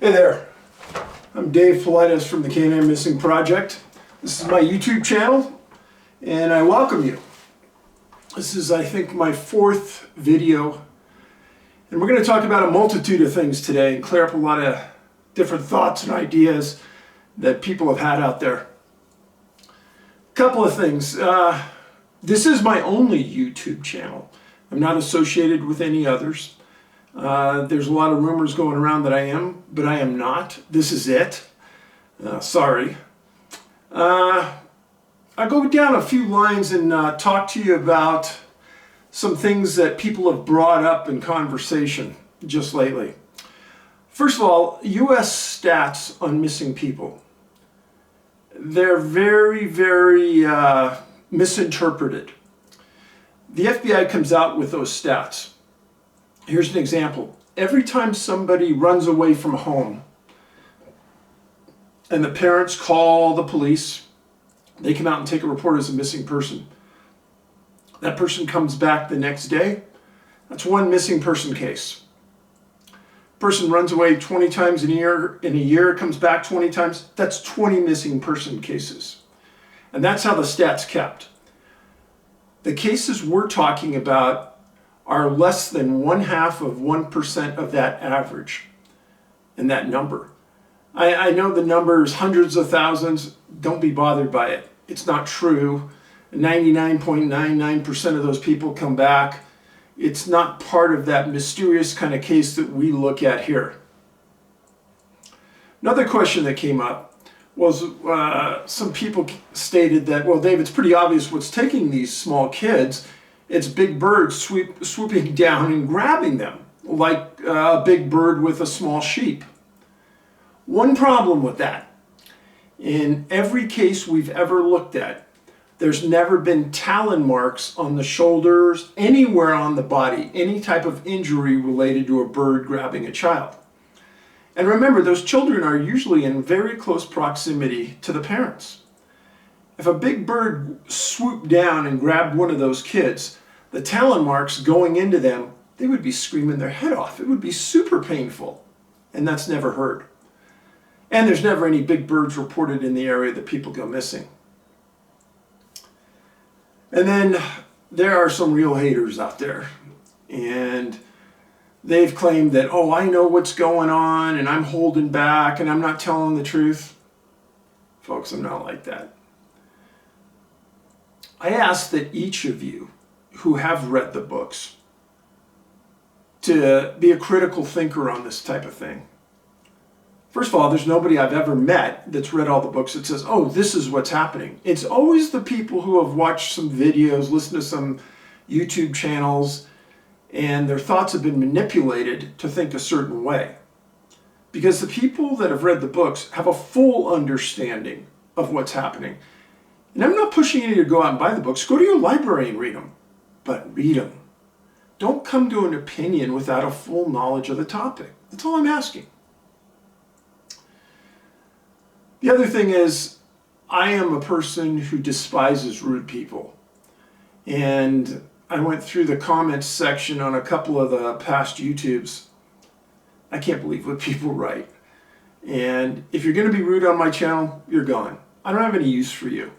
Hey there, I'm Dave Paulides from the Canine Missing Project. This is my YouTube channel and I welcome you. This is, I think, my fourth video and we're going to talk about a multitude of things today and clear up a lot of different thoughts and ideas that people have had out there. A couple of things. This is my only YouTube channel. I'm not associated with any others. There's a lot of rumors going around that I am, but I am not. This is it. Sorry. I'll go down a few lines and talk to you about some things that people have brought up in conversation just lately. First of all, U.S. stats on missing people. They're very, very misinterpreted. The FBI comes out with those stats. Here's an example. Every time somebody runs away from home and the parents call the police, they come out and take a report as a missing person. That person comes back the next day. That's one missing person case. Person runs away 20 times in a year, comes back 20 times. That's 20 missing person cases. And that's how the stats kept. The cases we're talking about are less than 0.5% of that average and that number. I know the numbers, hundreds of thousands, don't be bothered by it. It's not true. 99.99% of those people come back. It's not part of that mysterious kind of case that we look at here. Another question that came up was some people stated that, well, Dave, it's pretty obvious what's taking these small kids. It's big birds swooping down and grabbing them, like a big bird with a small sheep. One problem with that, in every case we've ever looked at, there's never been talon marks on the shoulders, anywhere on the body, any type of injury related to a bird grabbing a child. And remember, those children are usually in very close proximity to the parents. If a big bird swooped down and grabbed one of those kids, the talon marks going into them, they would be screaming their head off. It would be super painful. And that's never heard. And there's never any big birds reported in the area that people go missing. And then there are some real haters out there. And they've claimed that, oh, I know what's going on and I'm holding back and I'm not telling the truth. Folks, I'm not like that. I ask that each of you who have read the books to be a critical thinker on this type of thing. First of all, there's nobody I've ever met that's read all the books that says, oh, this is what's happening. It's always the people who have watched some videos, listened to some YouTube channels, and their thoughts have been manipulated to think a certain way. Because the people that have read the books have a full understanding of what's happening. And I'm not pushing you to go out and buy the books. Go to your library and read them. But read them. Don't come to an opinion without a full knowledge of the topic. That's all I'm asking. The other thing is, I am a person who despises rude people. And I went through the comments section on a couple of the past YouTubes. I can't believe what people write. And if you're going to be rude on my channel, you're gone. I don't have any use for you.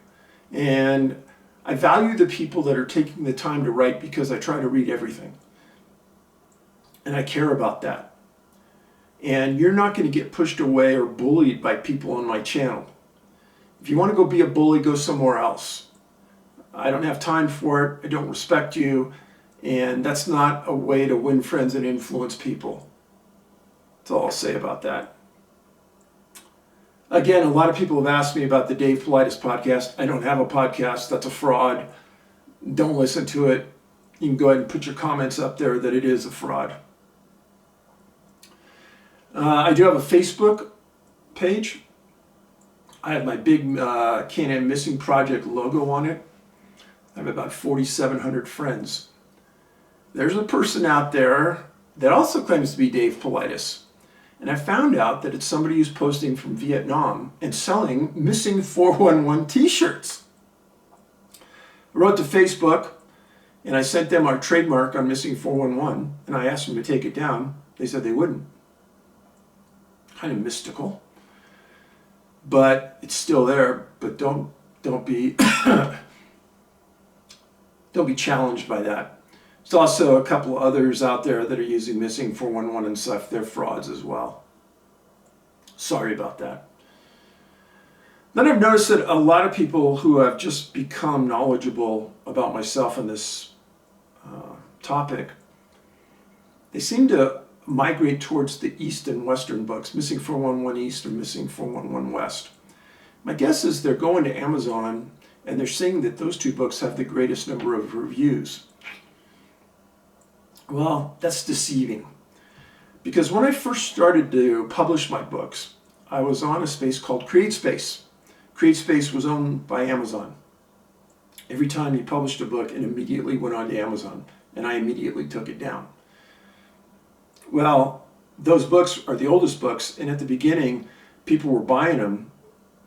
And I value the people that are taking the time to write because I try to read everything. And I care about that. And you're not going to get pushed away or bullied by people on my channel. If you want to go be a bully, go somewhere else. I don't have time for it. I don't respect you. And that's not a way to win friends and influence people. That's all I'll say about that. Again, a lot of people have asked me about the Dave Paulides podcast. I don't have a podcast. That's a fraud. Don't listen to it. You can go ahead and put your comments up there that it is a fraud. I do have a Facebook page. I have my big Canine Missing Project logo on it. I have about 4,700 friends. There's a person out there that also claims to be Dave Paulides. And I found out that it's somebody who's posting from Vietnam and selling missing 411 t-shirts. I wrote to Facebook and I sent them our trademark on missing 411 and I asked them to take it down. They said they wouldn't. kind of mystical, but it's still there. But don't be don't be challenged by that. There's also a couple others out there that are using missing 411 and stuff. They're frauds as well. Sorry about that. Then I've noticed that a lot of people who have just become knowledgeable about myself and this topic, they seem to migrate towards the East and Western books, Missing 411 East or Missing 411 West. My guess is they're going to Amazon and they're seeing that those two books have the greatest number of reviews. Well, that's deceiving. Because when I first started to publish my books, I was on a space called CreateSpace. CreateSpace was owned by Amazon. Every time you published a book, it immediately went on to Amazon, and I immediately took it down. Well, those books are the oldest books, and at the beginning, people were buying them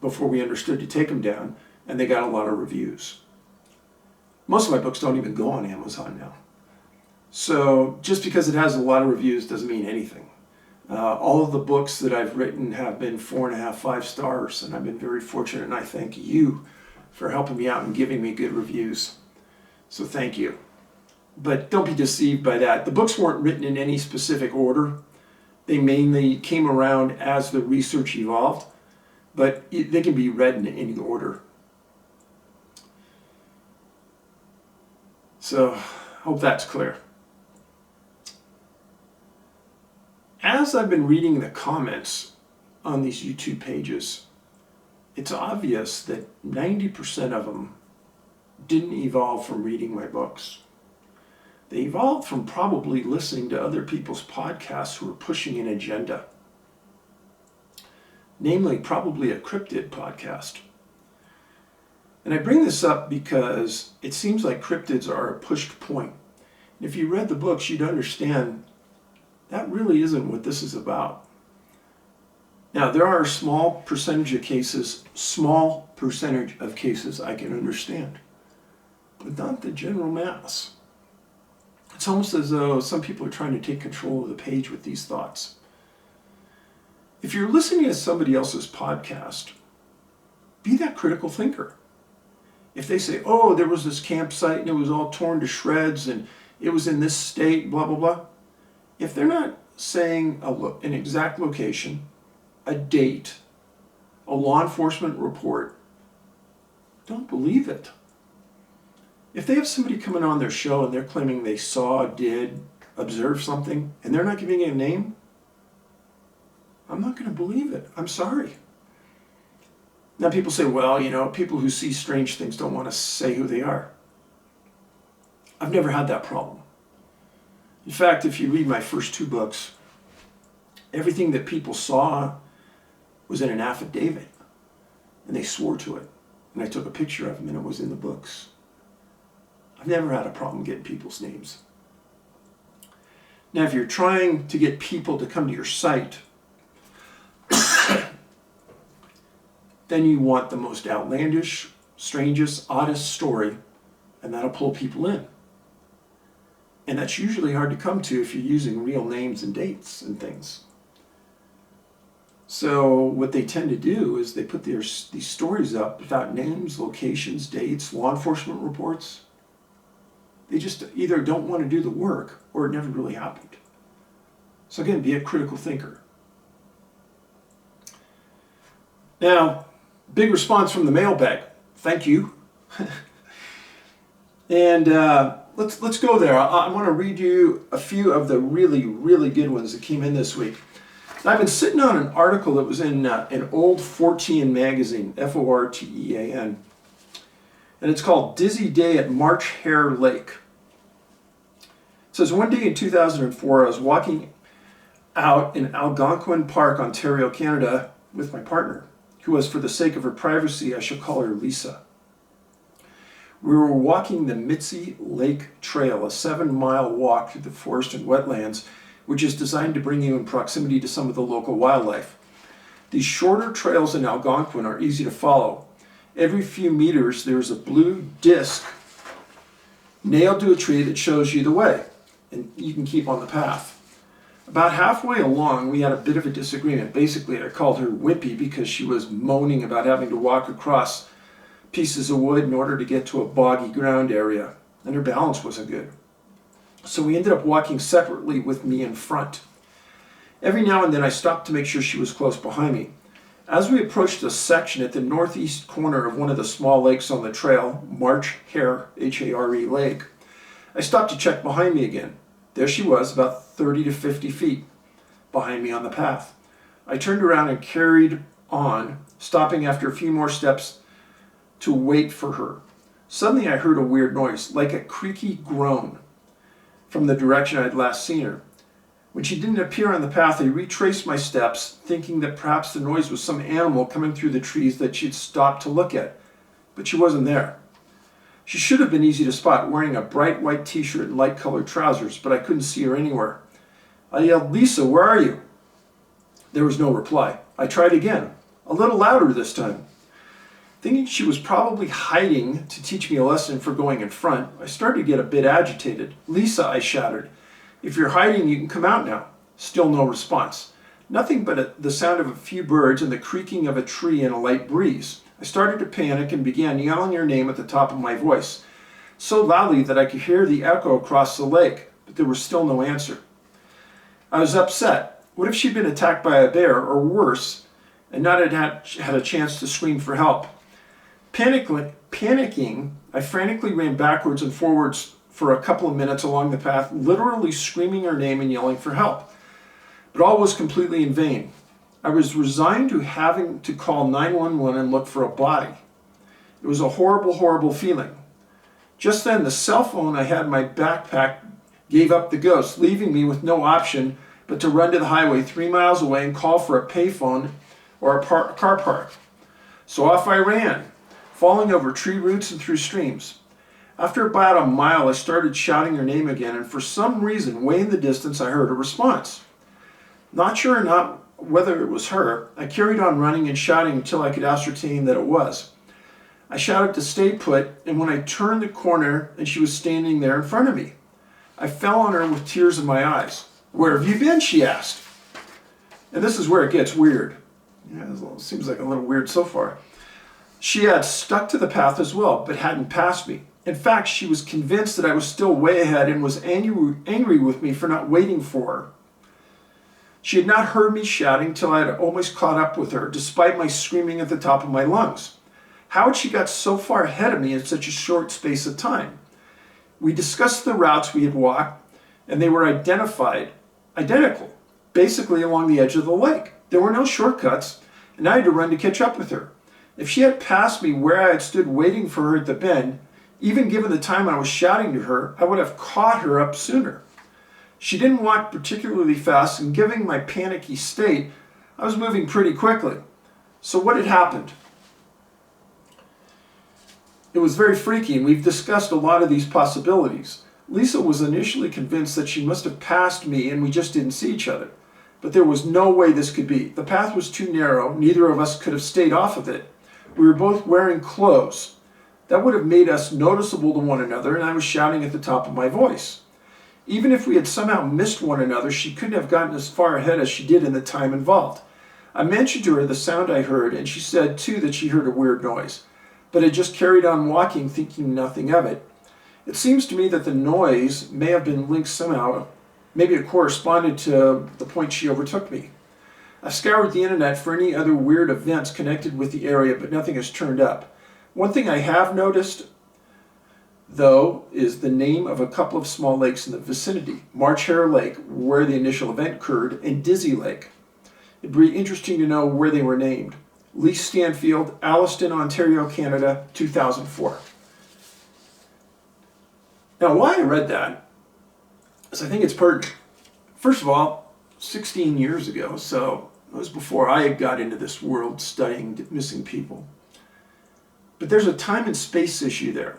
before we understood to take them down, and they got a lot of reviews. Most of my books don't even go on Amazon now. So just because it has a lot of reviews doesn't mean anything. All of the books that I've written have been 4.5, 5 stars, and I've been very fortunate, and I thank you for helping me out and giving me good reviews. So thank you. But don't be deceived by that. The books weren't written in any specific order. They mainly came around as the research evolved, but they can be read in any order. So, hope that's clear. As I've been reading the comments on these YouTube pages, it's obvious that 90% of them didn't evolve from reading my books. They evolved from probably listening to other people's podcasts who are pushing an agenda. Namely, probably a cryptid podcast. And I bring this up because it seems like cryptids are a pushed point. And if you read the books, you'd understand that really isn't what this is about. Now, there are a small percentage of cases I can understand, but not the general mass. It's almost as though some people are trying to take control of the page with these thoughts. If you're listening to somebody else's podcast, be that critical thinker. If they say, oh, there was this campsite and it was all torn to shreds and it was in this state, blah, blah, blah. If they're not saying an exact location, a date, a law enforcement report, don't believe it. If they have somebody coming on their show and they're claiming they saw, did, observe something, and they're not giving it a name, I'm not going to believe it. I'm sorry. Now people say, well, people who see strange things don't want to say who they are. I've never had that problem. In fact, if you read my first 2 books, everything that people saw was in an affidavit, and they swore to it. And I took a picture of them, and it was in the books. I've never had a problem getting people's names. Now, if you're trying to get people to come to your site, then you want the most outlandish, strangest, oddest story, and that'll pull people in. And that's usually hard to come to if you're using real names and dates and things. So what they tend to do is they put these stories up without names, locations, dates, law enforcement reports. They just either don't want to do the work or it never really happened. So again, be a critical thinker. Now, big response from the mailbag. Thank you. And let's go there. I want to read you a few of the really, really good ones that came in this week. I've been sitting on an article that was in an old Fortean magazine, Fortean, and it's called Dizzy Day at March Hare Lake. It says, one day in 2004, I was walking out in Algonquin Park, Ontario, Canada, with my partner, who was, for the sake of her privacy, I shall call her Lisa. We were walking the Mitzi Lake Trail, a 7-mile walk through the forest and wetlands, which is designed to bring you in proximity to some of the local wildlife. These shorter trails in Algonquin are easy to follow. Every few meters, there is a blue disc nailed to a tree that shows you the way, and you can keep on the path. About halfway along, we had a bit of a disagreement. Basically, I called her wimpy because she was moaning about having to walk across pieces of wood in order to get to a boggy ground area, and her balance wasn't good. So we ended up walking separately with me in front. Every now and then I stopped to make sure she was close behind me. As we approached a section at the northeast corner of one of the small lakes on the trail, March Hare, H-A-R-E Lake, I stopped to check behind me again. There she was, about 30 to 50 feet behind me on the path. I turned around and carried on, stopping after a few more steps to wait for her. Suddenly I heard a weird noise, like a creaky groan, from the direction I had last seen her. When she didn't appear on the path, I retraced my steps, thinking that perhaps the noise was some animal coming through the trees that she'd stopped to look at. But she wasn't there. She should have been easy to spot, wearing a bright white t-shirt and light-colored trousers, but I couldn't see her anywhere. I yelled, "Lisa, where are you?" There was no reply. I tried again, a little louder this time. Thinking she was probably hiding to teach me a lesson for going in front, I started to get a bit agitated. "Lisa," I shouted, "if you're hiding, you can come out now." Still no response. Nothing but the sound of a few birds and the creaking of a tree in a light breeze. I started to panic and began yelling her name at the top of my voice, so loudly that I could hear the echo across the lake, but there was still no answer. I was upset. What if she'd been attacked by a bear, or worse, and not had a chance to scream for help? Panicking, I frantically ran backwards and forwards for a couple of minutes along the path, literally screaming her name and yelling for help. But all was completely in vain. I was resigned to having to call 911 and look for a body. It was a horrible, horrible feeling. Just then, the cell phone I had in my backpack gave up the ghost, leaving me with no option but to run to the highway 3 miles away and call for a payphone or a car park. So off I ran, falling over tree roots and through streams. After about a mile, I started shouting her name again, and for some reason, way in the distance, I heard a response. Not sure whether it was her, I carried on running and shouting until I could ascertain that it was. I shouted to stay put, and when I turned the corner and she was standing there in front of me, I fell on her with tears in my eyes. "Where have you been?" she asked. And this is where it gets weird. Yeah, it seems like a little weird so far. She had stuck to the path as well, but hadn't passed me. In fact, she was convinced that I was still way ahead and was angry with me for not waiting for her. She had not heard me shouting till I had almost caught up with her, despite my screaming at the top of my lungs. How had she got so far ahead of me in such a short space of time? We discussed the routes we had walked, and they were identical, basically along the edge of the lake. There were no shortcuts, and I had to run to catch up with her. If she had passed me where I had stood waiting for her at the bend, even given the time I was shouting to her, I would have caught her up sooner. She didn't walk particularly fast, and given my panicky state, I was moving pretty quickly. So what had happened? It was very freaky, and we've discussed a lot of these possibilities. Lisa was initially convinced that she must have passed me and we just didn't see each other. But there was no way this could be. The path was too narrow. Neither of us could have stayed off of it. We were both wearing clothes. That would have made us noticeable to one another, and I was shouting at the top of my voice. Even if we had somehow missed one another, she couldn't have gotten as far ahead as she did in the time involved. I mentioned to her the sound I heard, and she said, too, that she heard a weird noise, but had just carried on walking, thinking nothing of it. It seems to me that the noise may have been linked somehow. Maybe it corresponded to the point she overtook me. I've scoured the internet for any other weird events connected with the area, but nothing has turned up. One thing I have noticed, though, is the name of a couple of small lakes in the vicinity. March Hare Lake, where the initial event occurred, and Dizzy Lake. It'd be interesting to know where they were named. Lee Stanfield, Alliston, Ontario, Canada, 2004. Now, why I read that is I think it's pertinent. First of all, 16 years ago, so it was before I got into this world studying missing people. But there's a time and space issue there.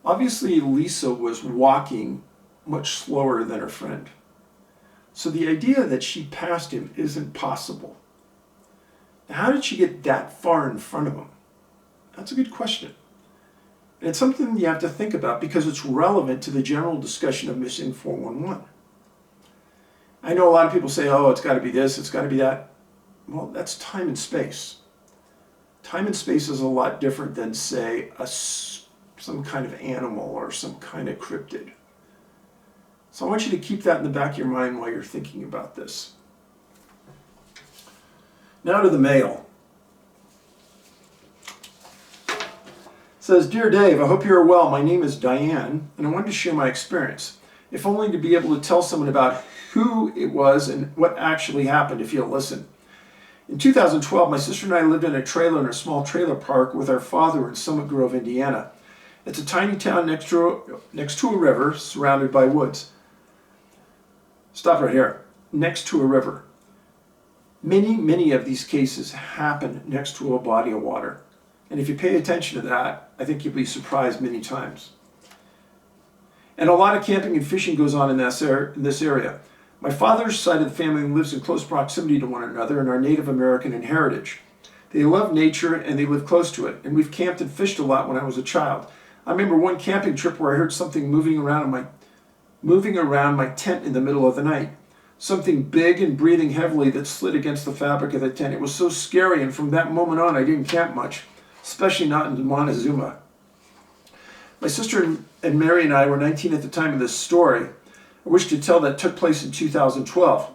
Obviously, Lisa was walking much slower than her friend. So the idea that she passed him isn't possible. Now, how did she get that far in front of him? That's a good question. And it's something you have to think about because it's relevant to the general discussion of missing 411. I know a lot of people say, oh, it's got to be this, it's got to be that. Well, that's time and space. Time and space is a lot different than, say, some kind of animal or some kind of cryptid. So I want you to keep that in the back of your mind while you're thinking about this. Now to the mail. It says, Dear Dave, I hope you're well. My name is Diane, and I wanted to share my experience, if only to be able to tell someone about who it was and what actually happened if you'll listen. In 2012, my sister and I lived in a trailer in a small trailer park with our father in Summit Grove, Indiana. It's a tiny town next to a river surrounded by woods. Stop right here. Next to a river. Many of these cases happen next to a body of water. And if you pay attention to that, I think you'll be surprised many times. And a lot of camping and fishing goes on in this area. My father's side of the family lives in close proximity to one another and are Native American in heritage. They love nature and they live close to it. And we've camped and fished a lot when I was a child. I remember one camping trip where I heard something moving around my tent in the middle of the night. Something big and breathing heavily that slid against the fabric of the tent. It was so scary, and from that moment on I didn't camp much, especially not in Montezuma. My sister and Mary and I were 19 at the time of this story. I wish to tell that took place in 2012.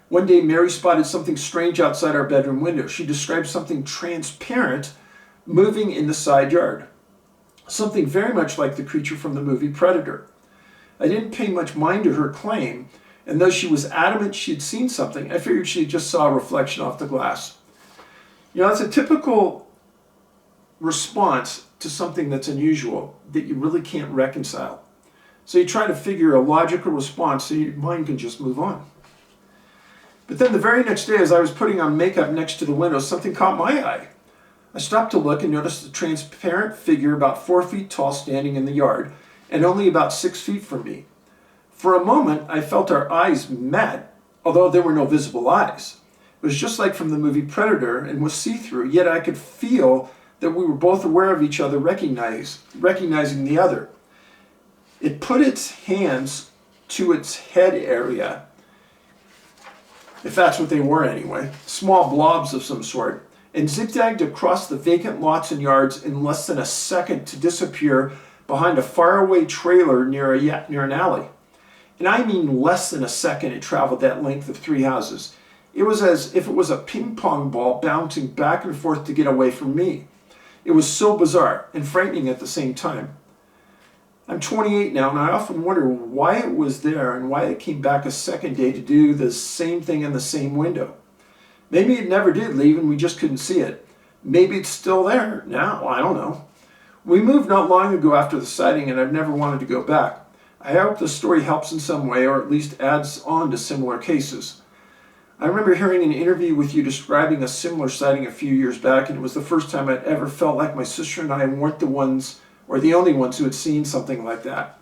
One day Mary spotted something strange outside our bedroom window. She described something transparent moving in the side yard. Something very much like the creature from the movie Predator. I didn't pay much mind to her claim, and though she was adamant she had seen something, I figured she just saw a reflection off the glass. You know, that's a typical response to something that's unusual that you really can't reconcile. So you try to figure a logical response so your mind can just move on. But then the very next day, as I was putting on makeup next to the window, something caught my eye. I stopped to look and noticed a transparent figure about 4 feet tall standing in the yard and only about 6 feet from me. For a moment, I felt our eyes met, although there were no visible eyes. It was just like from the movie Predator and was see-through, yet I could feel that we were both aware of each other, recognizing the other. It put its hands to its head area, if that's what they were anyway, small blobs of some sort, and zigzagged across the vacant lots and yards in less than a second to disappear behind a faraway trailer near an alley. And I mean less than a second it traveled that length of 3 houses. It was as if it was a ping pong ball bouncing back and forth to get away from me. It was so bizarre and frightening at the same time. I'm 28 now, and I often wonder why it was there and why it came back a second day to do the same thing in the same window. Maybe it never did leave and we just couldn't see it. Maybe it's still there now, I don't know. We moved not long ago after the sighting, and I've never wanted to go back. I hope the story helps in some way, or at least adds on to similar cases. I remember hearing an interview with you describing a similar sighting a few years back, and it was the first time I'd ever felt like my sister and I weren't the ones, or the only ones who had seen something like that.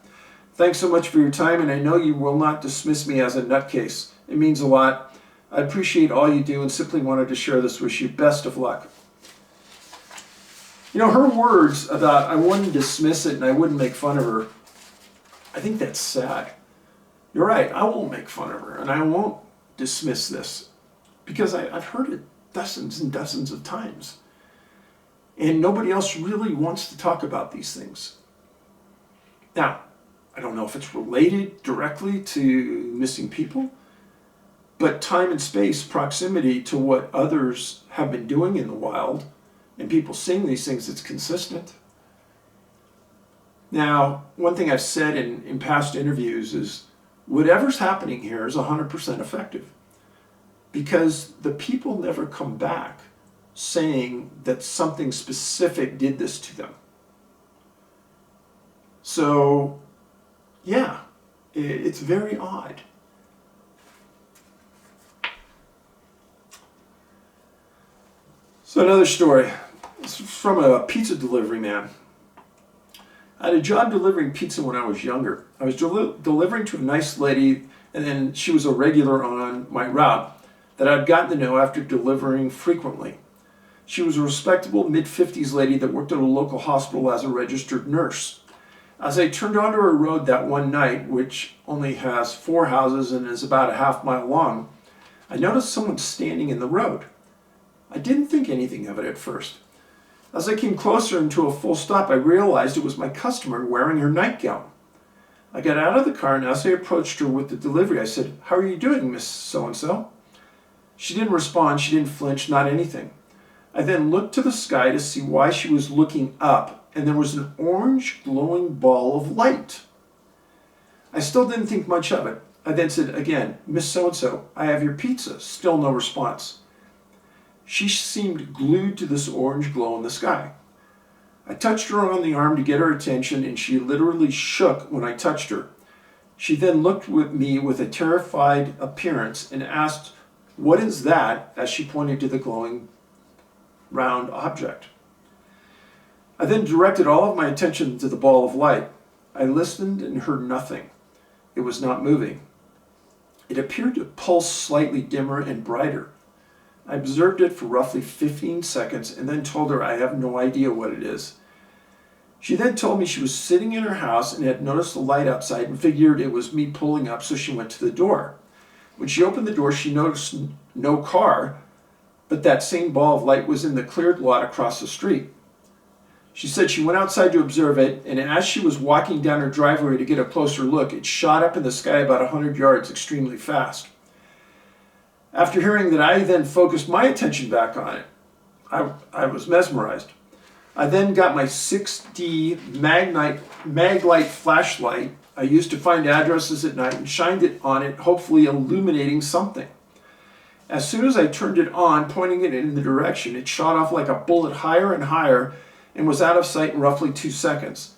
Thanks so much for your time, and I know you will not dismiss me as a nutcase. It means a lot. I appreciate all you do and simply wanted to share this with you. Best of luck. You know, her words about I wouldn't dismiss it and I wouldn't make fun of her, I think that's sad. You're right, I won't make fun of her and I won't dismiss this because I've heard it dozens and dozens of times. And nobody else really wants to talk about these things. Now, I don't know if it's related directly to missing people, but time and space, proximity to what others have been doing in the wild, and people seeing these things, it's consistent. Now, one thing I've said in past interviews is whatever's happening here is 100% effective because the people never come back saying that something specific did this to them. So, yeah, it's very odd. So another story. It's from a pizza delivery man. I had a job delivering pizza when I was younger. I was delivering to a nice lady, and then she was a regular on my route that I'd gotten to know after delivering frequently. She was a respectable mid-50s lady that worked at a local hospital as a registered nurse. As I turned onto a road that one night, which only has 4 houses and is about a half-mile long, I noticed someone standing in the road. I didn't think anything of it at first. As I came closer and to a full stop, I realized it was my customer wearing her nightgown. I got out of the car, and as I approached her with the delivery, I said, "How are you doing, Miss So-and-so?" She didn't respond. She didn't flinch, not anything. I then looked to the sky to see why she was looking up, and there was an orange glowing ball of light. I still didn't think much of it. I then said again, "Miss So-and-so, I have your pizza." Still no response. She seemed glued to this orange glow in the sky. I touched her on the arm to get her attention, and she literally shook when I touched her. She then looked at me with a terrified appearance and asked, "What is that?" as she pointed to the glowing round object. I then directed all of my attention to the ball of light. I listened and heard nothing. It was not moving. It appeared to pulse slightly dimmer and brighter. I observed it for roughly 15 seconds and then told her I have no idea what it is. She then told me she was sitting in her house and had noticed the light outside and figured it was me pulling up, so she went to the door. When she opened the door, she noticed no car, but that same ball of light was in the cleared lot across the street. She said she went outside to observe it, and as she was walking down her driveway to get a closer look, it shot up in the sky about 100 yards extremely fast. After hearing that, I then focused my attention back on it. I was mesmerized. I then got my 6D Maglite flashlight I used to find addresses at night and shined it on it, hopefully illuminating something. As soon as I turned it on, pointing it in the direction, it shot off like a bullet higher and higher and was out of sight in roughly 2 seconds.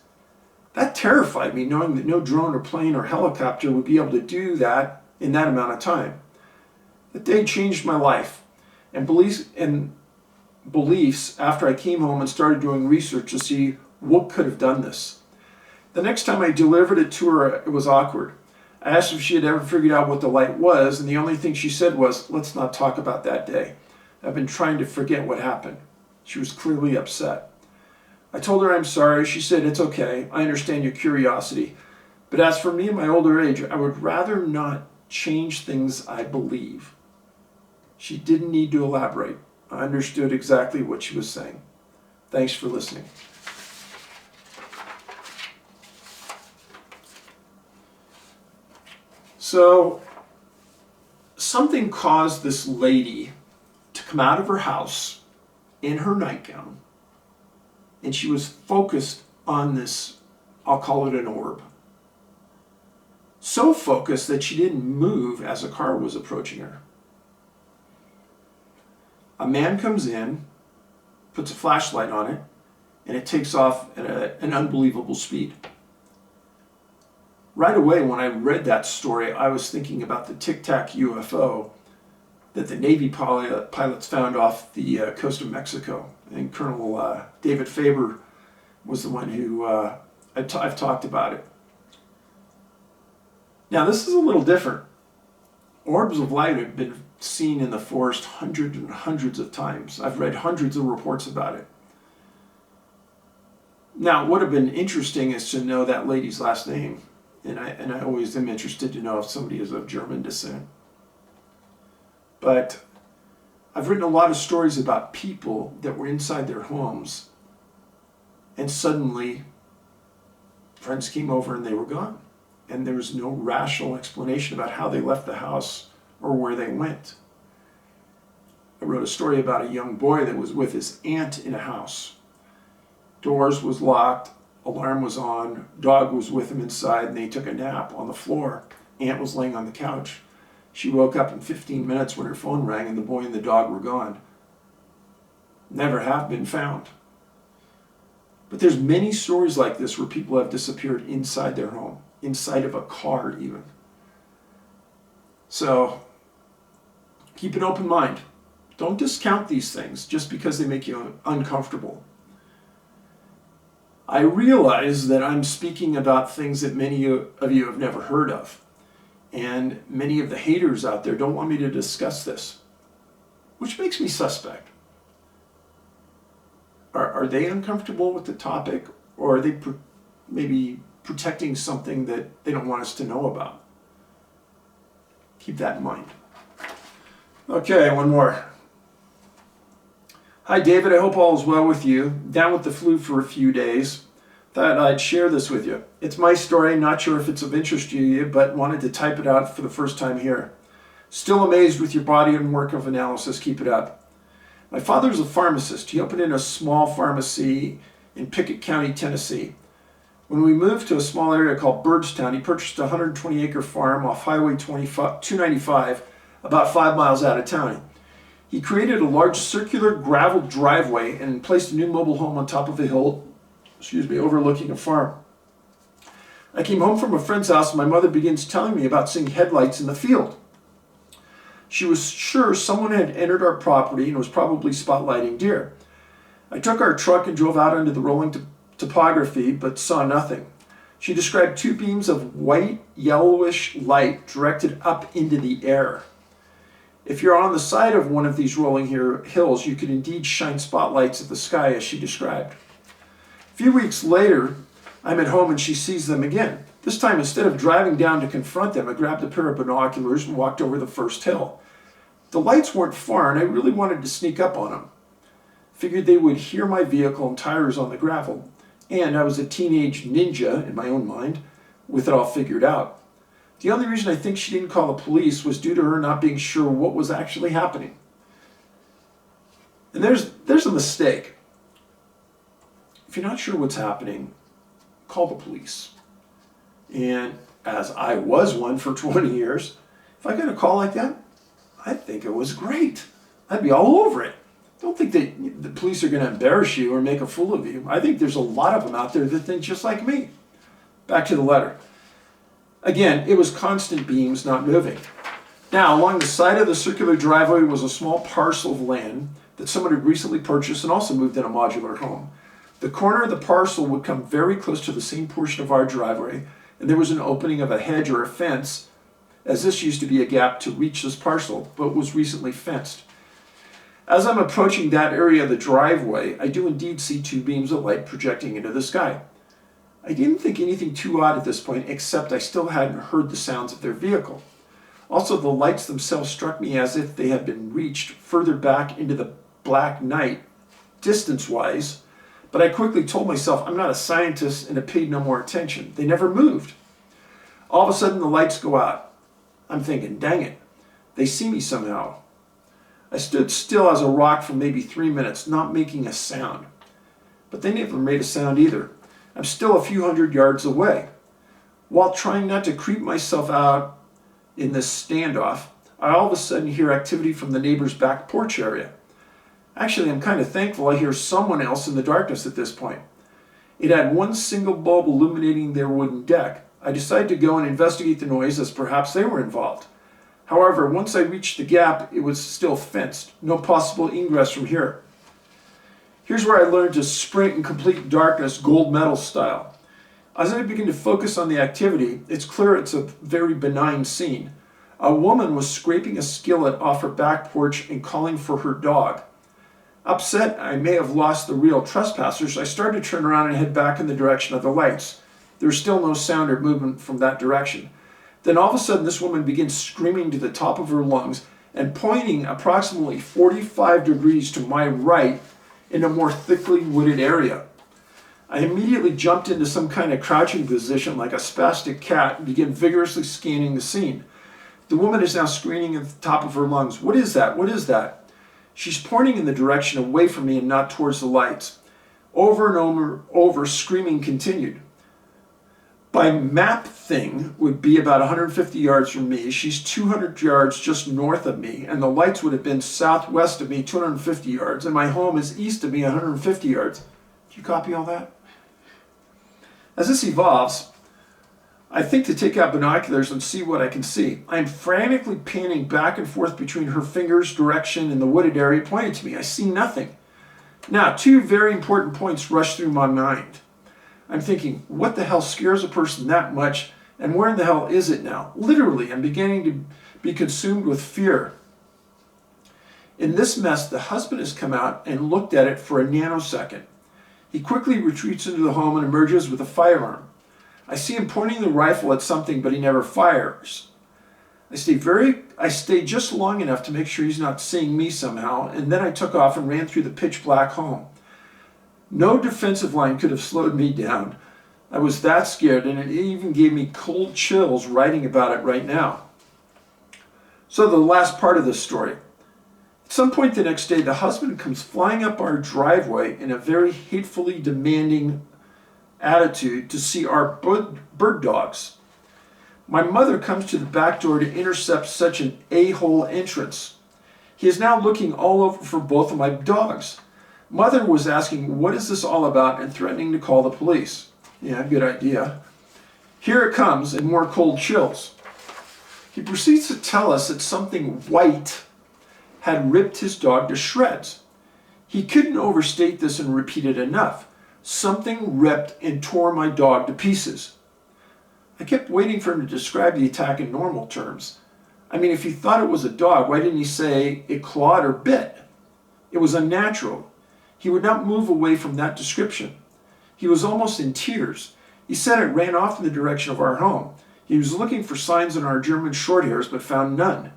That terrified me, knowing that no drone or plane or helicopter would be able to do that in that amount of time. That day changed my life and beliefs after I came home and started doing research to see what could have done this. The next time I delivered it to her, it was awkward. I asked if she had ever figured out what the light was, and the only thing she said was, "Let's not talk about that day. I've been trying to forget what happened." She was clearly upset. I told her I'm sorry. She said, "It's okay. I understand your curiosity. But as for me in my older age, I would rather not change things I believe." She didn't need to elaborate. I understood exactly what she was saying. Thanks for listening. So, something caused this lady to come out of her house in her nightgown, and she was focused on this, I'll call it an orb. So focused that she didn't move as a car was approaching her. A man comes in, puts a flashlight on it, and it takes off at an unbelievable speed. Right away, when I read that story, I was thinking about the Tic Tac UFO that the Navy pilots found off the coast of Mexico. And Colonel David Faber was the one who I've talked about it. Now, this is a little different. Orbs of light have been seen in the forest hundreds and hundreds of times. I've read hundreds of reports about it. Now, what would have been interesting is to know that lady's last name. And I always am interested to know if somebody is of German descent. But I've written a lot of stories about people that were inside their homes, and suddenly friends came over and they were gone. And there was no rational explanation about how they left the house or where they went. I wrote a story about a young boy that was with his aunt in a house. Doors was locked, alarm was on, dog was with him inside, and they took a nap on the floor. Aunt was laying on the couch. She woke up in 15 minutes when her phone rang and the boy and the dog were gone. Never have been found. But there's many stories like this where people have disappeared inside their home, inside of a car even. So keep an open mind. Don't discount these things just because they make you uncomfortable. I realize that I'm speaking about things that many of you have never heard of. And many of the haters out there don't want me to discuss this, which makes me suspect. Are they uncomfortable with the topic, or are they maybe protecting something that they don't want us to know about. Keep that in mind. Okay, one more. Hi David, I hope all is well with you. Down with the flu for a few days. Thought I'd share this with you. It's my story, not sure if it's of interest to you, but wanted to type it out for the first time here. Still amazed with your body and work of analysis. Keep it up. My father's a pharmacist. He opened in a small pharmacy in Pickett County, Tennessee. When we moved to a small area called Byrdstown, he purchased a 120-acre farm off Highway 295, about 5 miles out of town. He created a large circular gravel driveway and placed a new mobile home on top of a hill, overlooking a farm. I came home from a friend's house and my mother begins telling me about seeing headlights in the field. She was sure someone had entered our property and was probably spotlighting deer. I took our truck and drove out into the rolling topography, but saw nothing. She described 2 beams of white, yellowish light directed up into the air. If you're on the side of one of these rolling hills, you could indeed shine spotlights at the sky as she described. A few weeks later, I'm at home and she sees them again. This time, instead of driving down to confront them, I grabbed a pair of binoculars and walked over the first hill. The lights weren't far and I really wanted to sneak up on them. Figured they would hear my vehicle and tires on the gravel. And I was a teenage ninja, in my own mind, with it all figured out. The only reason I think she didn't call the police was due to her not being sure what was actually happening. And there's a mistake. If you're not sure what's happening, call the police. And as I was one for 20 years, if I got a call like that, I'd think it was great. I'd be all over it. Don't think that the police are going to embarrass you or make a fool of you. I think there's a lot of them out there that think just like me. Back to the letter. Again, it was constant beams, not moving. Now, along the side of the circular driveway was a small parcel of land that someone had recently purchased and also moved in a modular home. The corner of the parcel would come very close to the same portion of our driveway, and there was an opening of a hedge or a fence, as this used to be a gap to reach this parcel, but was recently fenced. As I'm approaching that area of the driveway, I do indeed see 2 beams of light projecting into the sky. I didn't think anything too odd at this point, except I still hadn't heard the sounds of their vehicle. Also, the lights themselves struck me as if they had been reached further back into the black night, distance-wise, but I quickly told myself I'm not a scientist and I paid no more attention. They never moved. All of a sudden, the lights go out. I'm thinking, dang it, they see me somehow. I stood still as a rock for maybe 3 minutes, not making a sound. But they never made a sound either. I'm still a few hundred yards away. While trying not to creep myself out in this standoff, I all of a sudden hear activity from the neighbor's back porch area. Actually, I'm kind of thankful I hear someone else in the darkness at this point. It had one single bulb illuminating their wooden deck. I decided to go and investigate the noise as perhaps they were involved. However, once I reached the gap, it was still fenced. No possible ingress from here. Here's where I learned to sprint in complete darkness, gold medal style. As I begin to focus on the activity, it's clear it's a very benign scene. A woman was scraping a skillet off her back porch and calling for her dog. Upset I may have lost the real trespassers, I started to turn around and head back in the direction of the lights. There was still no sound or movement from that direction. Then all of a sudden this woman begins screaming to the top of her lungs and pointing approximately 45 degrees to my right in a more thickly wooded area. I immediately jumped into some kind of crouching position like a spastic cat and began vigorously scanning the scene. The woman is now screaming at the top of her lungs, "What is that? What is that?" She's pointing in the direction away from me and not towards the lights. Over and over, screaming continued. By map thing would be about 150 yards from me. She's 200 yards just north of me, and the lights would have been southwest of me 250 yards, and my home is east of me 150 yards. Do you copy all that? As this evolves, I think to take out binoculars and see what I can see. I'm frantically panning back and forth between her fingers' direction and the wooded area pointed to me. I see nothing. Now, 2 very important points rush through my mind. I'm thinking, what the hell scares a person that much, and where in the hell is it now? Literally, I'm beginning to be consumed with fear. In this mess, the husband has come out and looked at it for a nanosecond. He quickly retreats into the home and emerges with a firearm. I see him pointing the rifle at something, but he never fires. I stayed just long enough to make sure he's not seeing me somehow, and then I took off and ran through the pitch black home. No defensive line could have slowed me down. I was that scared, and it even gave me cold chills writing about it right now. So the last part of this story. At some point the next day, the husband comes flying up our driveway in a very hatefully demanding attitude to see our bird dogs. My mother comes to the back door to intercept such an a-hole entrance. He is now looking all over for both of my dogs. Mother was asking, what is this all about, and threatening to call the police. Yeah, good idea. Here it comes, and more cold chills. He proceeds to tell us that something white had ripped his dog to shreds. He couldn't overstate this and repeat it enough. Something ripped and tore my dog to pieces. I kept waiting for him to describe the attack in normal terms. I mean, if he thought it was a dog, why didn't he say it clawed or bit? It was unnatural. He would not move away from that description. He was almost in tears. He said it ran off in the direction of our home. He was looking for signs on our German Shorthairs, but found none.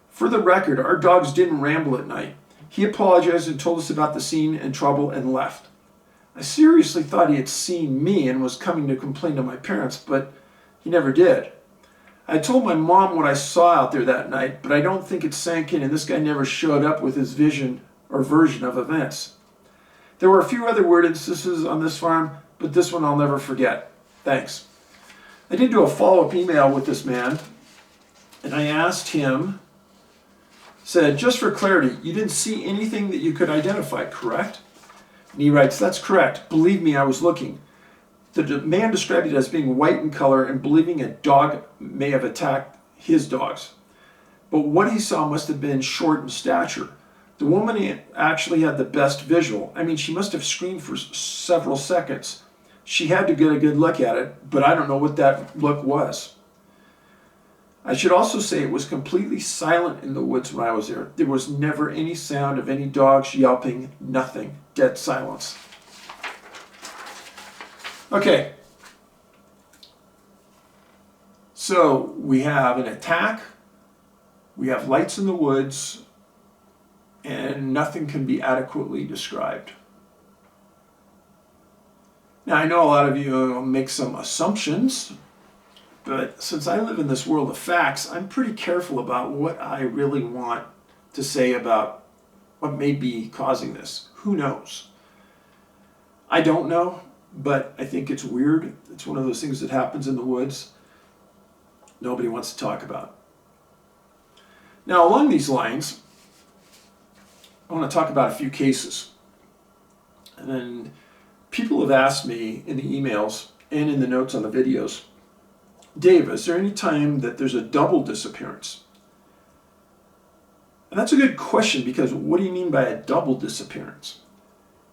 For the record, our dogs didn't ramble at night. He apologized and told us about the scene and trouble and left. I seriously thought he had seen me and was coming to complain to my parents, but he never did. I told my mom what I saw out there that night, but I don't think it sank in, and this guy never showed up with his vision or version of events. There were a few other weird instances on this farm, but this one I'll never forget. Thanks. I did do a follow-up email with this man, and I asked him, said, just for clarity, you didn't see anything that you could identify, correct? And he writes, that's correct. Believe me, I was looking. The man described it as being white in color and believing a dog may have attacked his dogs. But what he saw must have been short in stature. The woman actually had the best visual. I mean, she must have screamed for several seconds. She had to get a good look at it, but I don't know what that look was. I should also say it was completely silent in the woods when I was there. There was never any sound of any dogs yelping, nothing. Dead silence. Okay. So we have an attack, we have lights in the woods, and nothing can be adequately described. Now I know a lot of you make some assumptions, but since I live in this world of facts, I'm pretty careful about what I really want to say about what may be causing this. Who knows? I don't know, but I think it's weird. It's one of those things that happens in the woods nobody wants to talk about. Now, along these lines, I want to talk about a few cases. And people have asked me in the emails and in the notes on the videos, Dave, is there any time that there's a double disappearance? And that's a good question, because what do you mean by a double disappearance?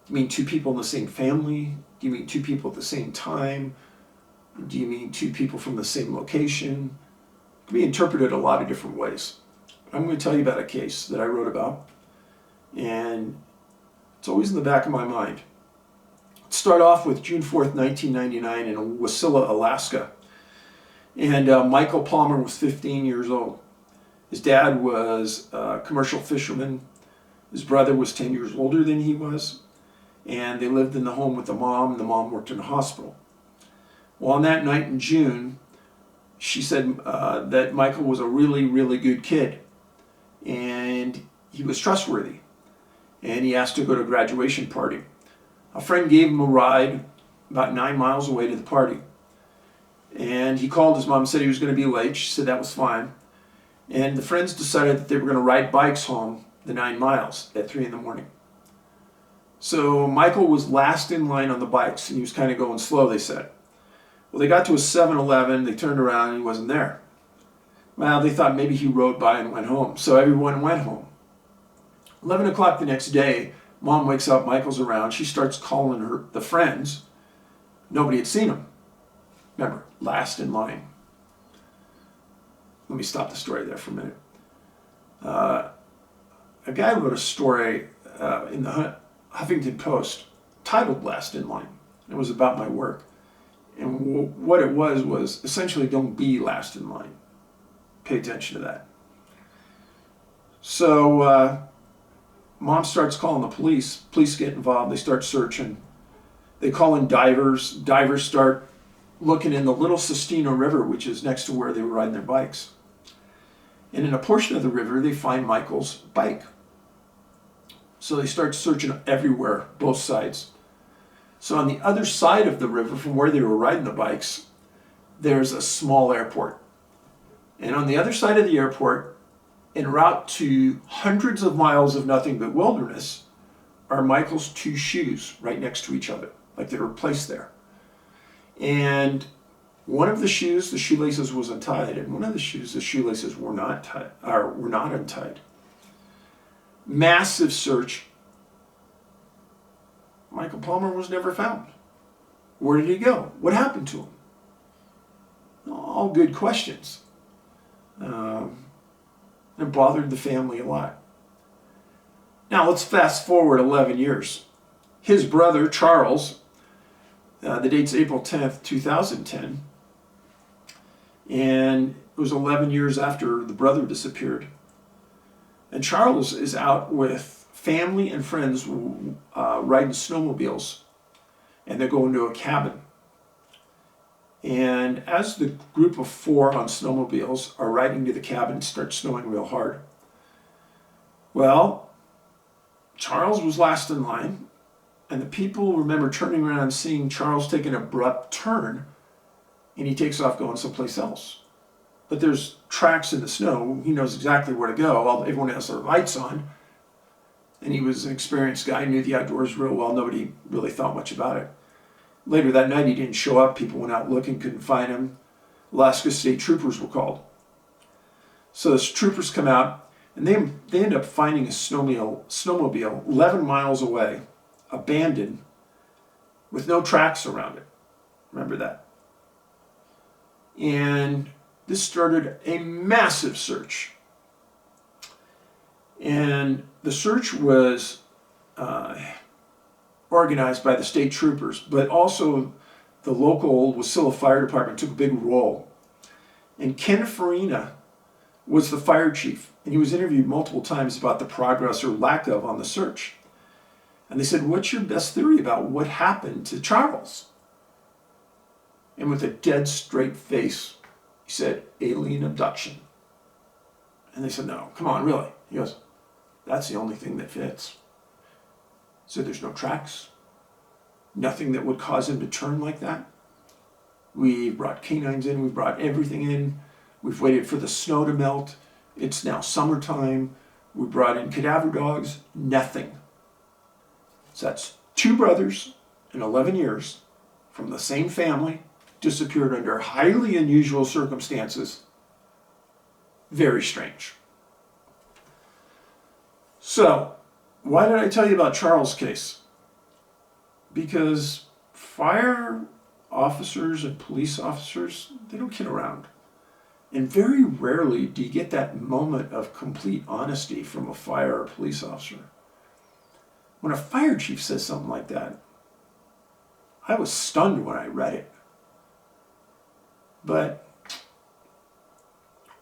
Do you mean two people in the same family? Do you mean two people at the same time? Do you mean two people from the same location? It can be interpreted a lot of different ways. I'm going to tell you about a case that I wrote about, and it's always in the back of my mind. Let's start off with June 4th, 1999 in Wasilla, Alaska. And Michael Palmer was 15 years old. His dad was a commercial fisherman. His brother was 10 years older than he was. And they lived in the home with the mom, and the mom worked in a hospital. Well, on that night in June, she said that Michael was a really, really good kid. And he was trustworthy. And he asked to go to a graduation party. A friend gave him a ride about 9 miles away to the party. And he called his mom and said he was going to be late. She said that was fine. And the friends decided that they were going to ride bikes home the 9 miles at 3 in the morning. So Michael was last in line on the bikes, and he was kind of going slow, they said. Well, they got to a 7-Eleven, they turned around, and he wasn't there. Well, they thought maybe he rode by and went home, so everyone went home. 11 o'clock the next day, Mom wakes up, Michael's around, she starts calling the friends. Nobody had seen him. Remember, last in line. Let me stop the story there for a minute. A guy wrote a story in the Huffington Post titled Last in Line. It was about my work. And what it was essentially, don't be last in line. Pay attention to that. So Mom starts calling the police. Police get involved. They start searching. They call in divers. Divers start looking in the Little Sistina River, which is next to where they were riding their bikes. And in a portion of the river, they find Michael's bike. So they start searching everywhere, both sides. So on the other side of the river from where they were riding the bikes, there's a small airport. And on the other side of the airport, en route to hundreds of miles of nothing but wilderness, are Michael's two shoes right next to each other, like they were placed there. And one of the shoes, the shoelaces was untied, and one of the shoes, the shoelaces were not tied, or were not untied. Massive search. Michael Palmer was never found. Where did he go? What happened to him? All good questions. It bothered the family a lot. Now let's fast forward 11 years. His brother, Charles, the date's April 10th, 2010, and it was 11 years after the brother disappeared. And Charles is out with family and friends riding snowmobiles, and they're going to a cabin. And as the group of 4 on snowmobiles are riding to the cabin, it starts snowing real hard. Well, Charles was last in line, and the people remember turning around and seeing Charles take an abrupt turn, and he takes off going someplace else. But there's tracks in the snow. He knows exactly where to go. Everyone has their lights on, and he was an experienced guy, knew the outdoors real well. Nobody really thought much about it. Later that night, he didn't show up. People went out looking, couldn't find him. Alaska State Troopers were called. So the troopers come out, and they end up finding a snowmobile 11 miles away, abandoned, with no tracks around it. Remember that. And this started a massive search. And the search was organized by the state troopers, but also the local Wasilla Fire Department took a big role. And Ken Farina was the fire chief, and he was interviewed multiple times about the progress or lack of on the search. And they said, "What's your best theory about what happened to Charles?" And with a dead straight face, he said, "Alien abduction." And they said, "No, come on, really?" He goes, "That's the only thing that fits." So there's no tracks, nothing that would cause him to turn like that. We brought canines in, we brought everything in. We've waited for the snow to melt. It's now summertime. We brought in cadaver dogs, nothing. So that's 2 brothers in 11 years from the same family, disappeared under highly unusual circumstances. Very strange. So, why did I tell you about Charles' case? Because fire officers and police officers, they don't kid around. And very rarely do you get that moment of complete honesty from a fire or police officer. When a fire chief says something like that, I was stunned when I read it. But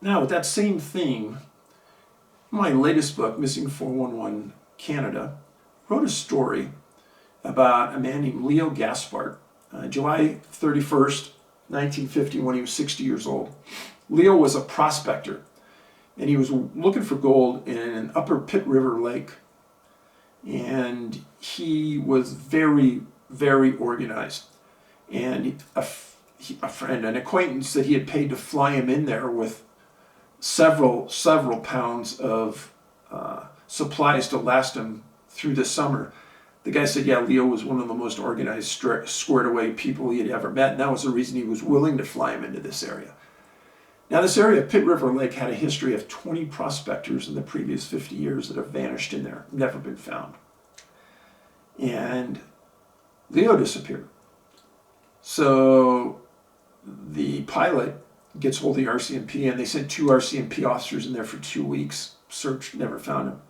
now with that same theme, my latest book, Missing 411 Canada, wrote a story about a man named Leo Gaspard. July 31st, 1950, when he was 60 years old. Leo was a prospector, and he was looking for gold in an upper Pitt River lake. And he was very, very organized. And a friend, an acquaintance that he had paid to fly him in there with several pounds of supplies to last him through the summer. The guy said, yeah, Leo was one of the most organized, squared away people he had ever met, and that was the reason he was willing to fly him into this area. Now, this area of Pitt River Lake had a history of 20 prospectors in the previous 50 years that have vanished in there, never been found. And Leo disappeared. So the pilot gets hold of the RCMP, and they sent 2 RCMP officers in there for 2 weeks, searched, never found him.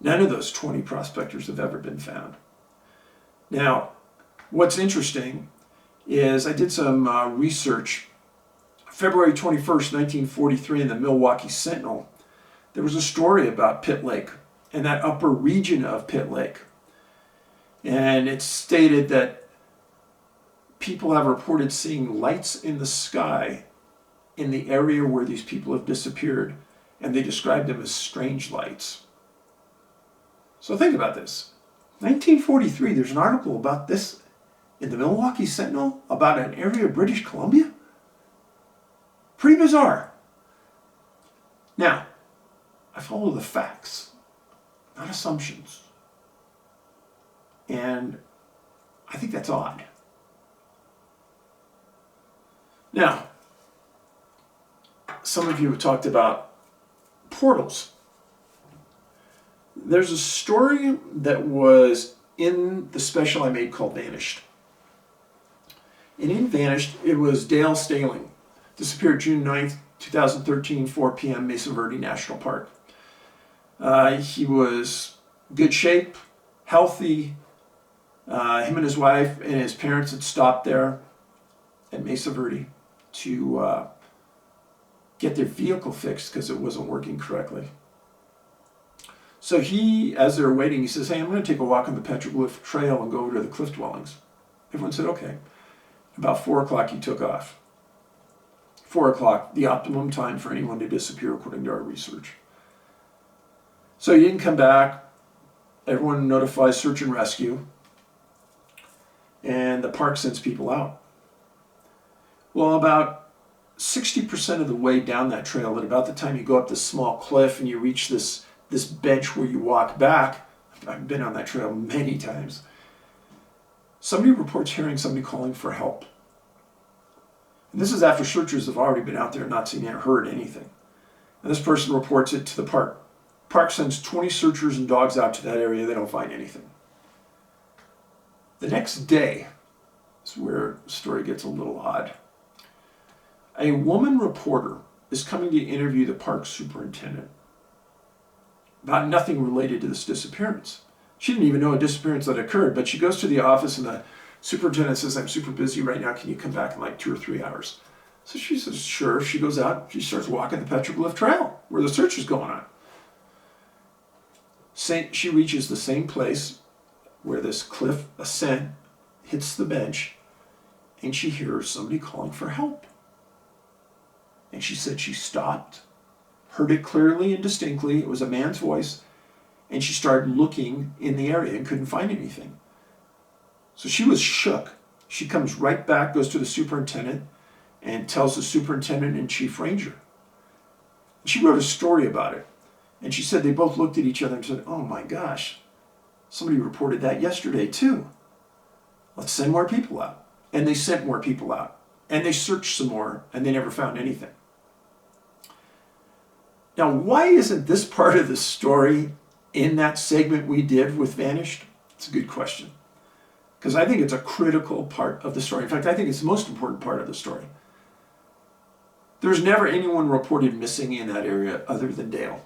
None of those 20 prospectors have ever been found. Now, what's interesting is I did some research. February 21st, 1943, in the Milwaukee Sentinel, there was a story about Pitt Lake and that upper region of Pitt Lake. And it stated that people have reported seeing lights in the sky in the area where these people have disappeared, and they described them as strange lights. So think about this. 1943, there's an article about this in the Milwaukee Sentinel about an area of British Columbia? Pretty bizarre. Now, I follow the facts, not assumptions. And I think that's odd. Now, some of you have talked about portals. There's a story that was in the special I made called Vanished. And in Vanished, it was Dale Staling. Disappeared June 9th, 2013, 4 p.m., Mesa Verde National Park. He was good shape, healthy. Him and his wife and his parents had stopped there at Mesa Verde to get their vehicle fixed because it wasn't working correctly. So he, as they were waiting, he says, "Hey, I'm going to take a walk on the petroglyph trail and go over to the cliff dwellings." Everyone said, "Okay." About 4 o'clock, he took off. 4 o'clock, the optimum time for anyone to disappear, according to our research. So he didn't come back. Everyone notifies search and rescue. And the park sends people out. Well, about 60% of the way down that trail, at about the time you go up this small cliff and you reach this bench where you walk back, I've been on that trail many times, somebody reports hearing somebody calling for help. And this is after searchers have already been out there and not seen or heard anything. And this person reports it to the park. Park sends 20 searchers and dogs out to that area. They don't find anything. The next day is where the story gets a little odd. A woman reporter is coming to interview the park superintendent about nothing related to this disappearance. She didn't even know a disappearance that occurred, but she goes to the office and the superintendent says, "I'm super busy right now. Can you come back in like 2 or 3 hours?" So she says, sure. She goes out. She starts walking the petroglyph trail where the search is going on. She reaches the same place where this cliff ascent hits the bench, and she hears somebody calling for help. And she said she stopped, heard it clearly and distinctly. It was a man's voice. And she started looking in the area and couldn't find anything. So she was shook. She comes right back, goes to the superintendent, and tells the superintendent and chief ranger. She wrote a story about it. And she said they both looked at each other and said, "Oh my gosh, somebody reported that yesterday too. Let's send more people out." And they sent more people out. And they searched some more, and they never found anything. Now, why isn't this part of the story in that segment we did with Vanished? It's a good question. Because I think it's a critical part of the story. In fact, I think it's the most important part of the story. There's never anyone reported missing in that area other than Dale.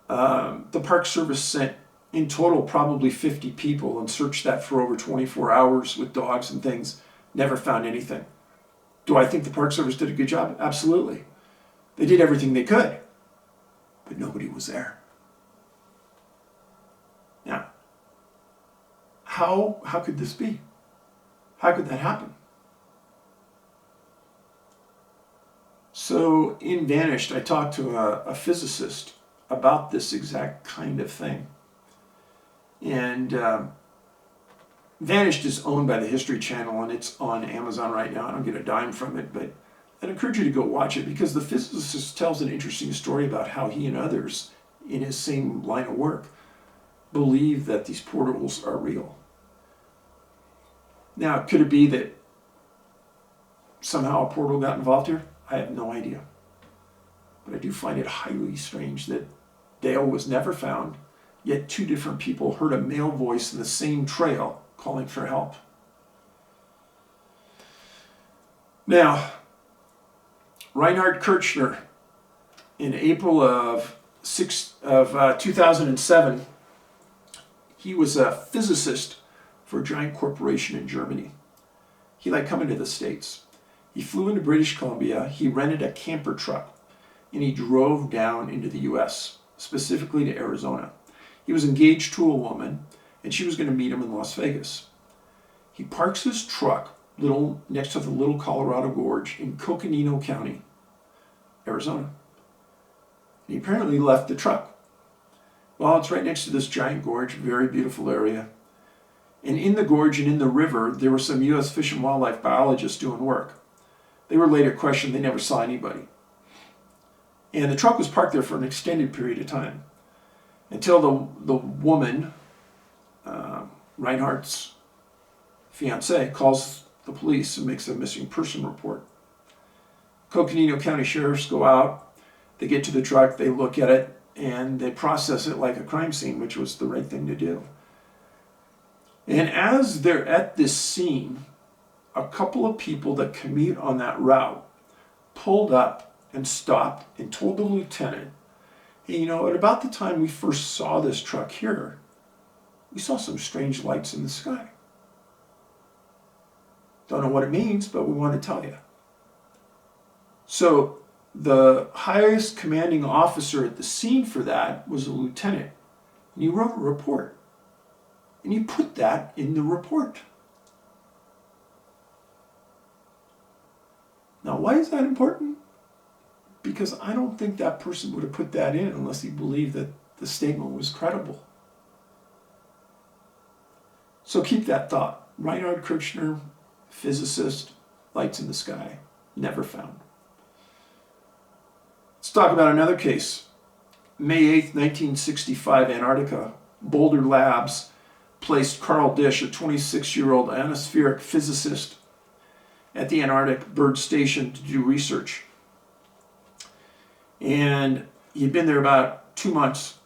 The Park Service sent in total probably 50 people and searched that for over 24 hours with dogs and things. Never found anything. Do I think the Park Service did a good job? Absolutely. They did everything they could, but nobody was there. Now, how could this be? How could that happen? So in Vanished, I talked to a physicist about this exact kind of thing. And Vanished is owned by the History Channel, and it's on Amazon right now. I don't get a dime from it, but I'd encourage you to go watch it because the physicist tells an interesting story about how he and others in his same line of work believe that these portals are real. Now, could it be that somehow a portal got involved here? I have no idea. But I do find it highly strange that Dale was never found, yet 2 different people heard a male voice in the same trail calling for help. Now, Reinhard Kerchner, in April of 2007, he was a physicist for a giant corporation in Germany. he liked coming to the States. He flew into British Columbia, he rented a camper truck, and he drove down into the US, specifically to Arizona. He was engaged to a woman, and she was going to meet him in Las Vegas. He parks his truck next to the Little Colorado Gorge in Coconino County, Arizona. And he apparently left the truck. Well, it's right next to this giant gorge, very beautiful area. And in the gorge and in the river, there were some U.S. Fish and Wildlife biologists doing work. They were later questioned, they never saw anybody. And the truck was parked there for an extended period of time until the woman, Reinhardt's fiance, calls the police and makes a missing person report. Coconino County sheriffs go out, they get to the truck, they look at it, and they process it like a crime scene, which was the right thing to do. And as they're at this scene, a couple of people that commute on that route pulled up and stopped and told the lieutenant, hey, you know, at about the time we first saw this truck here, we saw some strange lights in the sky. Don't know what it means, but we want to tell you. So the highest commanding officer at the scene for that was a lieutenant. And he wrote a report. And he put that in the report. Now, why is that important? Because I don't think that person would have put that in unless he believed that the statement was credible. So keep that thought. Reinhard Kerchner, physicist, lights in the sky, never found. Let's talk about another case. May 8th, 1965, Antarctica. Boulder Labs placed Carl Dish, a 26-year-old atmospheric physicist, at the Antarctic Bird Station to do research. And he'd been there about 2 months,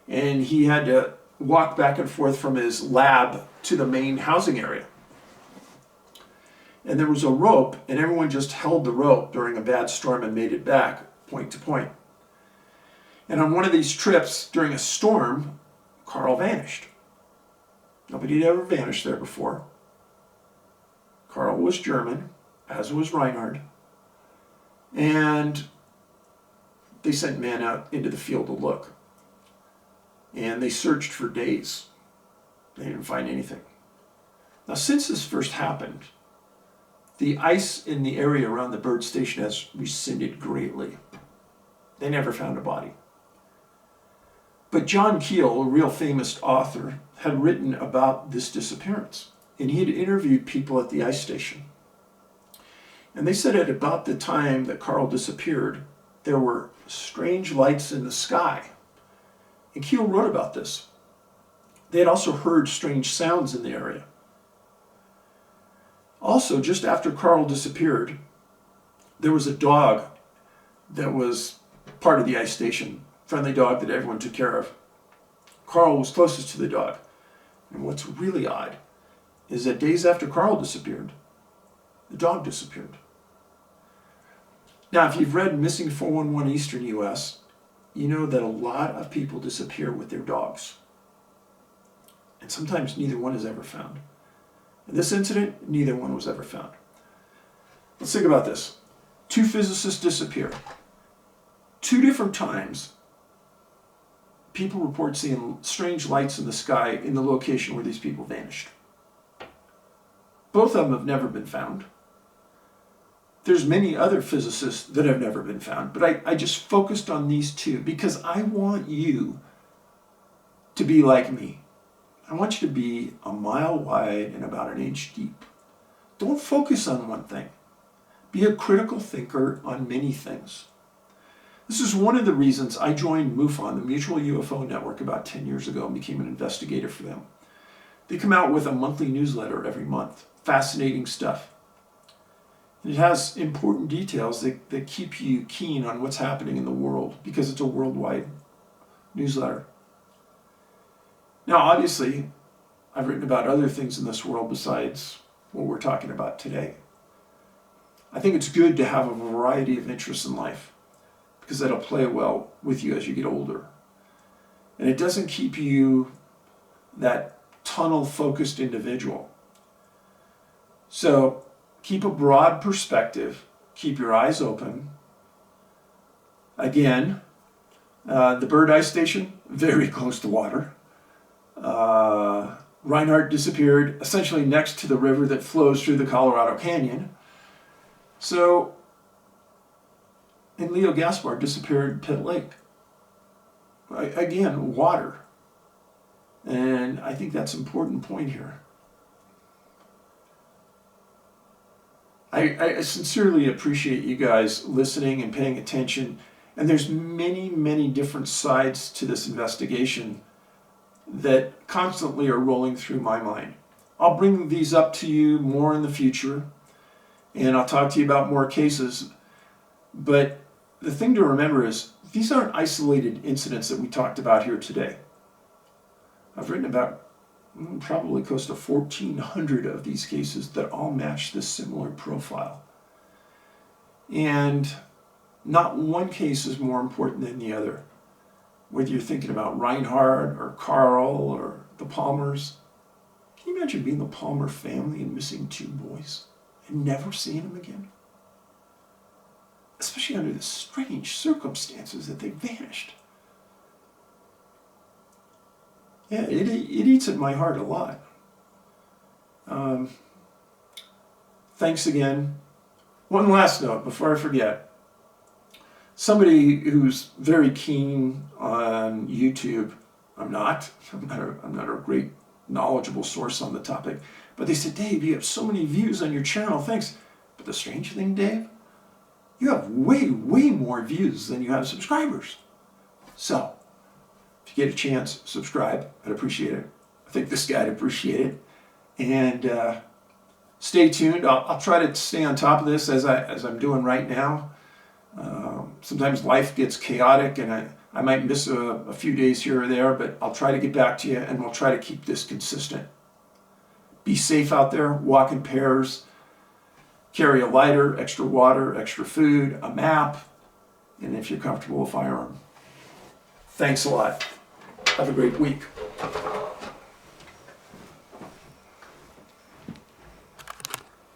and he had to walk back and forth from his lab to the main housing area. And there was a rope, and everyone just held the rope during a bad storm and made it back point to point. And on one of these trips during a storm, Carl vanished. Nobody had ever vanished there before. Carl was German, as was Reinhard. And they sent men out into the field to look. And they searched for days. They didn't find anything. Now, since this first happened, the ice in the area around the bird station has receded greatly. They never found a body. But John Keel, a real famous author, had written about this disappearance. And he had interviewed people at the ice station. And they said at about the time that Carl disappeared, there were strange lights in the sky. And Keel wrote about this. They had also heard strange sounds in the area. Also, just after Carl disappeared, there was a dog that was part of the ice station, friendly dog that everyone took care of. Carl was closest to the dog. And what's really odd is that days after Carl disappeared, the dog disappeared. Now, if you've read Missing 411 Eastern U.S., you know that a lot of people disappear with their dogs. And sometimes neither one is ever found. In this incident, neither one was ever found. Let's think about this. 2 physicists disappear. 2 different times, people report seeing strange lights in the sky in the location where these people vanished. Both of them have never been found. There's many other physicists that have never been found, but I just focused on these 2 because I want you to be like me. I want you to be a mile wide and about an inch deep. Don't focus on one thing. Be a critical thinker on many things. This is one of the reasons I joined MUFON, the Mutual UFO Network, about 10 years ago and became an investigator for them. They come out with a monthly newsletter every month. Fascinating stuff. And it has important details that keep you keen on what's happening in the world because it's a worldwide newsletter. Now, obviously, I've written about other things in this world besides what we're talking about today. I think it's good to have a variety of interests in life because that'll play well with you as you get older. And it doesn't keep you that tunnel-focused individual. So keep a broad perspective, keep your eyes open. Again, the Bird Eye Station, very close to water. Reinhard disappeared essentially next to the river that flows through the Colorado Canyon. So, and Leo Gaspar disappeared at Pitt Lake. Again, water. And I think that's an important point here. I sincerely appreciate you guys listening and paying attention. And there's many, many different sides to this investigation that constantly are rolling through my mind. I'll bring these up to you more in the future, and I'll talk to you about more cases. But the thing to remember is these aren't isolated incidents that we talked about here today. I've written about probably close to 1,400 of these cases that all match this similar profile. And not one case is more important than the other. Whether you're thinking about Reinhard or Carl or the Palmers. Can you imagine being the Palmer family and missing 2 boys and never seeing them again? Especially under the strange circumstances that they vanished. Yeah, it eats at my heart a lot. Thanks again. One last note before I forget. Somebody who's very keen on YouTube, I'm not a great knowledgeable source on the topic, but they said, Dave, you have so many views on your channel, thanks. But the strange thing, Dave, you have way, way more views than you have subscribers. So, if you get a chance, subscribe. I'd appreciate it. I think this guy'd appreciate it. And stay tuned. I'll try to stay on top of this as I'm doing right now. Sometimes life gets chaotic and I might miss a few days here or there, but I'll try to get back to you and we'll try to keep this consistent. Be safe out there, walk in pairs, carry a lighter, extra water, extra food, a map, and if you're comfortable, a firearm. Thanks a lot. Have a great week.